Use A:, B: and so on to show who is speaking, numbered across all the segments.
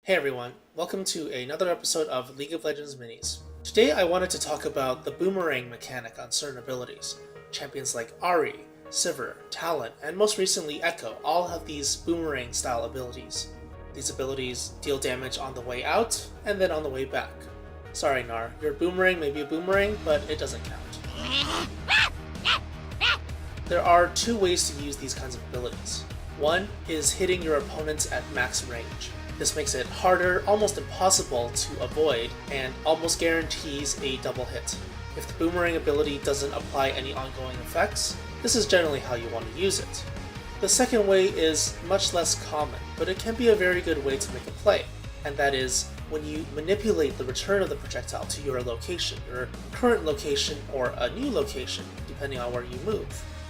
A: Hey everyone, welcome to another episode of League of Legends Minis. Today I wanted to talk about the Boomerang mechanic on certain abilities. Champions like Ahri, Sivir, Talon, and most recently Ekko all have these Boomerang style abilities. These abilities deal damage on the way out and then on the way back. Sorry Nar, your Boomerang may be a boomerang, but it doesn't count. There are two ways to use these kinds of abilities. One is hitting your opponents at max range. This makes it harder, almost impossible to avoid, and almost guarantees a double hit. If the Boomerang ability doesn't apply any ongoing effects, this is generally how you want to use it. The second way is much less common, but it can be a very good way to make a play, and that is when you manipulate the return of the projectile to your location, your current location or a new location, depending on where you move.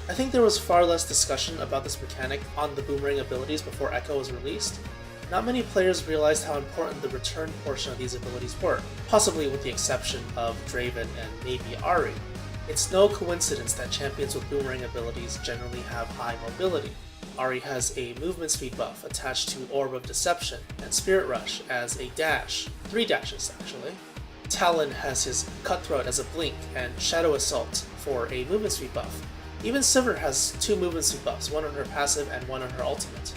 A: I think there was far less discussion about this mechanic on the Boomerang abilities before Ekko was released. Not many players realized how important the return portion of these abilities were, possibly with the exception of Draven and maybe Ahri. It's no coincidence that champions with Boomerang abilities generally have high mobility. Ahri has a movement speed buff attached to Orb of Deception, and Spirit Rush as a dash, 3 dashes actually. Talon has his Cutthroat as a blink, and Shadow Assault for a movement speed buff. Even Sivir has 2 movement speed buffs, one on her passive and one on her ultimate.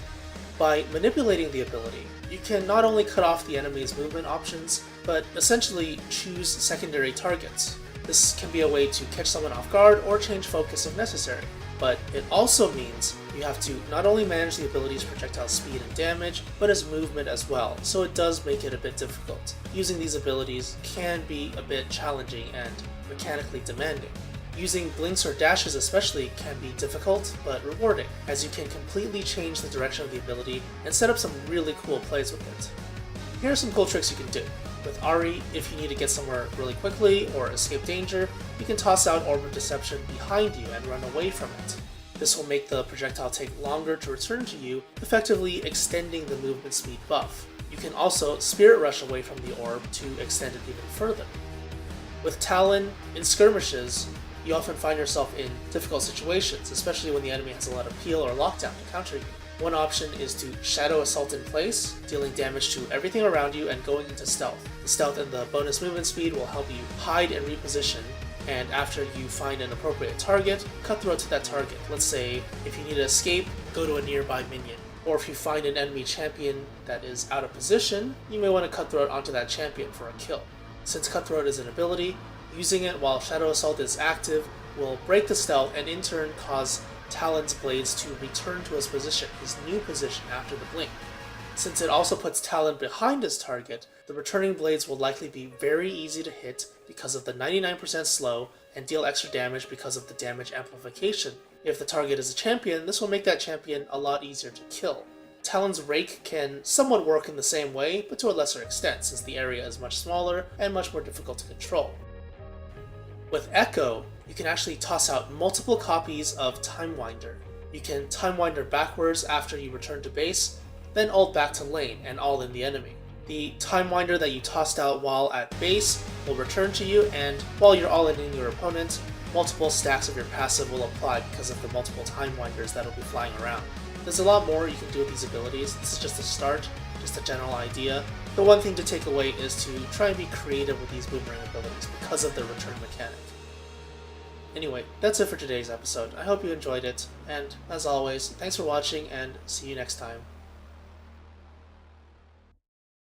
A: By manipulating the ability, you can not only cut off the enemy's movement options, but essentially choose secondary targets. This can be a way to catch someone off guard or change focus if necessary, but it also means you have to not only manage the ability's projectile speed and damage, but its movement as well, so it does make it a bit difficult. Using these abilities can be a bit challenging and mechanically demanding. Using blinks or dashes especially can be difficult, but rewarding, as you can completely change the direction of the ability and set up some really cool plays with it. Here are some cool tricks you can do. With Ahri, if you need to get somewhere really quickly or escape danger, you can toss out Orb of Deception behind you and run away from it. This will make the projectile take longer to return to you, effectively extending the movement speed buff. You can also Spirit Rush away from the orb to extend it even further. With Talon, in skirmishes, you often find yourself in difficult situations, especially when the enemy has a lot of peel or lockdown to counter you. One option is to Shadow Assault in place, dealing damage to everything around you and going into stealth. The stealth and the bonus movement speed will help you hide and reposition, and after you find an appropriate target, Cutthroat to that target. Let's say if you need to escape, go to a nearby minion. Or if you find an enemy champion that is out of position, you may want to Cutthroat onto that champion for a kill. Since Cutthroat is an ability, using it while Shadow Assault is active will break the stealth and in turn cause Talon's blades to return to his position, his new position after the blink. Since it also puts Talon behind his target, the returning blades will likely be very easy to hit because of the 99% slow and deal extra damage because of the damage amplification. If the target is a champion, this will make that champion a lot easier to kill. Talon's Rake can somewhat work in the same way, but to a lesser extent since the area is much smaller and much more difficult to control. With Ekko, you can actually toss out multiple copies of Timewinder. You can Timewinder backwards after you return to base, then ult back to lane and all in the enemy. The Timewinder that you tossed out while at base will return to you, and while you're all in your opponent, multiple stacks of your passive will apply because of the multiple Timewinders that will be flying around. There's a lot more you can do with these abilities. This is just a start, just a general idea. The one thing to take away is to try and be creative with these Boomerang abilities because of their return mechanic. Anyway, that's it for today's episode. I hope you enjoyed it, and as always, thanks for watching and see you next time.